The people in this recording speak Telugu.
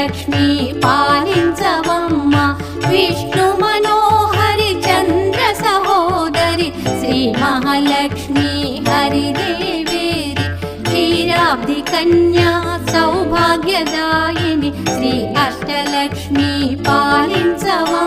అష్టలక్ష్మి పాలించవమ్మ విష్ణు మనోహరి చంద్ర సహోదరి శ్రీ మహాలక్ష్మి హరిదేవేరి క్షీరాబ్ది కన్యా సౌభాగ్యదాయిని శ్రీ అష్టలక్ష్మి పాలించవమ్మ